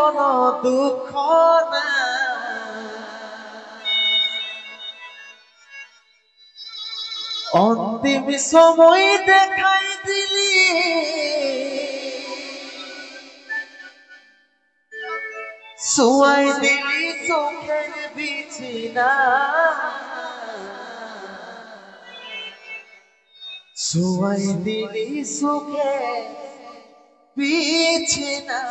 কোনো দুঃখ না, অন্তিম সময় দেখাই দিলি শুয়াই দিলি চোখের বিছানা, শুয়াই দিলি সুখের বিছানা।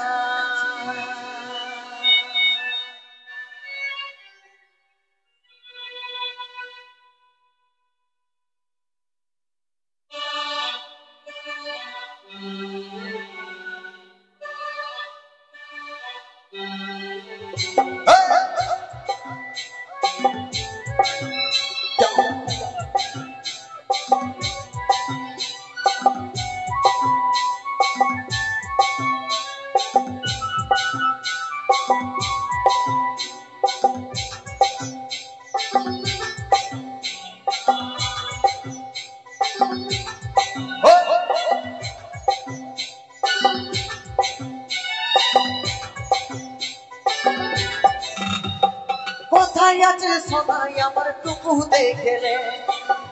কোথায় আছে সোনাই আমার টুকু দেখলে,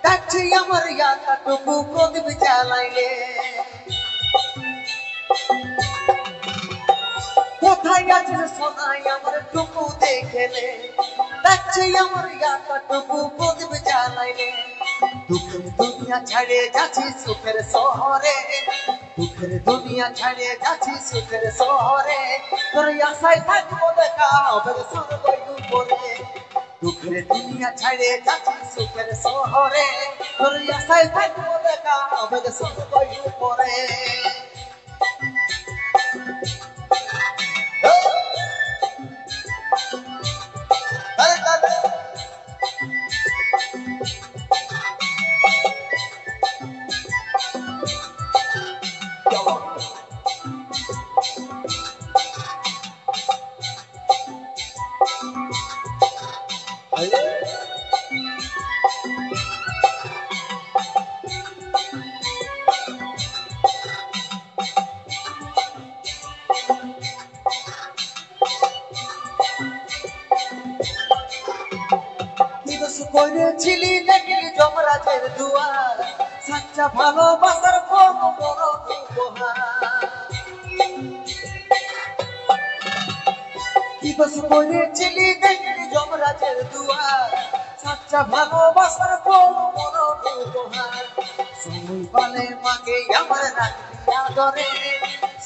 দেখছি আমার ইয়াটা টুকু প্রদীপ জ্বালাইলে। কোথায় আছে সোনাই আমার টুকু দেখলে, দেখছি আমার ইয়াটা টুকু প্রদীপ জ্বালাইলে। দুঃখের দুনিয়া ছাড়ে যাচ্ছি সুখের শহরে, দুঃখের দুনিয়া ছাড়ে যাচ্ছি সুখের শহরে। তোর আশায় থাকবো দেখা হবে স্বর্গের উপরে, দুঃখের দুনিয়া ছাড়ে যাচ্ছি সুখের শহরে। তোর আশায় থাকবো দেখা হবে স্বর্গের উপরে। করেছিলি দেখলি যমরাজের দুয়ার, সাচ্চা ভালোবাসার কম বড় উপহার। কি দোষ করেছিলি দেখলি যমরাজের দুয়ার, সাচ্চা ভালোবাসার কম বড় উপহার। সময় পালে মাকে আমার রাখবি আদরে,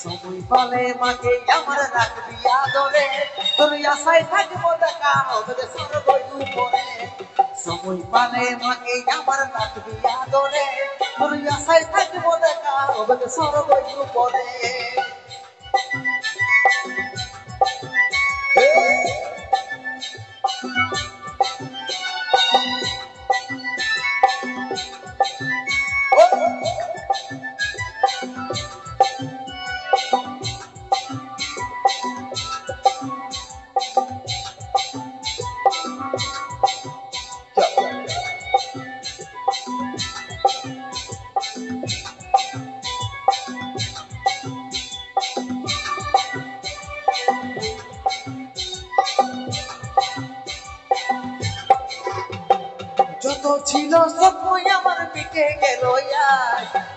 সময় পালে মাকে আমার রাখবি আদরে। তোর আশায় থাকবো দেখা হবে স্বর্গের উপরে, সময় পালে মাকে আমার রাখবি আদরে। তোর আশায় থাকবো দেখা হবে স্বর্গের উপরে। যত ছিল স্বপ্ন আমার মিটে গেল,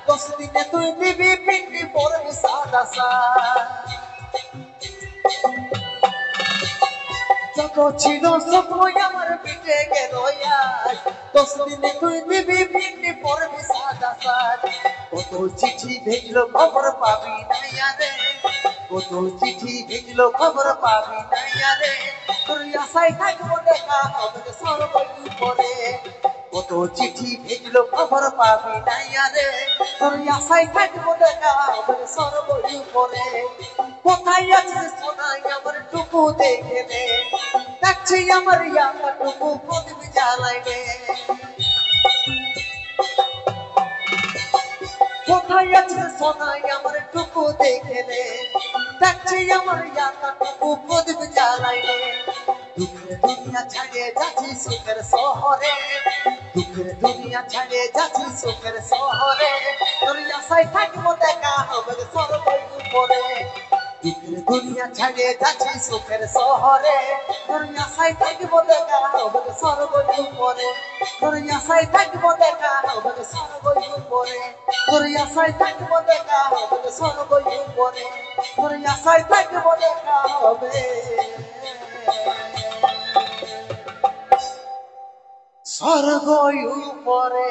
10 দিনে তুই দিবি পিন্ডি পড়বি সাদা সাদ। যত ছিল স্বপ্ন আমার মিটে গেল, 10 দিনে তুই দিবি পিন্ডি পড়বি সাদা সাদ। কত চিঠি ভেজলো খবর পাবি না রে, কত চিঠি ভেজলো খবর পাবি না রে। তোর আশায় থাকবো দেখা হবে স্বর্গের উপরে, কত চিঠি ভেজলো খবর পাবি না রে। তোর আশায় থাকবো দেখা হবে স্বর্গের উপরে। কোথায় আছে সোনাই আমার টুকু দেখলে, দেখছি আমার ইয়াটা টুকু প্রদীপ জ্বালাইলে। কোথায় আছে সোনাই আমার টুকু দেখলে, দেখছি আমার ইয়াটা টুকু প্রদীপ জ্বালাইলে। দুঃখের দুনিয়া ছাড়িয়ে যাচ্ছি সুখের শহরে, দুঃখের দুনিয়া ছাড়িয়ে যাচ্ছি সুখের শহরে। তোর আশায় থাকবো দেখা হবে স্বর্গের উপরে, দুঃখের দুনিয়া ছাড়িয়ে যাচ্ছি সুখের শহরে তোর আশায় থাকবো দেখা হবে স্বর্গ উপরে তোর আশায় থাকবো দেখা হবে স্বর্গ উপরে তোর আশায় থাকবো দেখা হবে স্বর্গ উপরে তোর আশায় থাকবো দেখা হবে স্বর্গ উপরে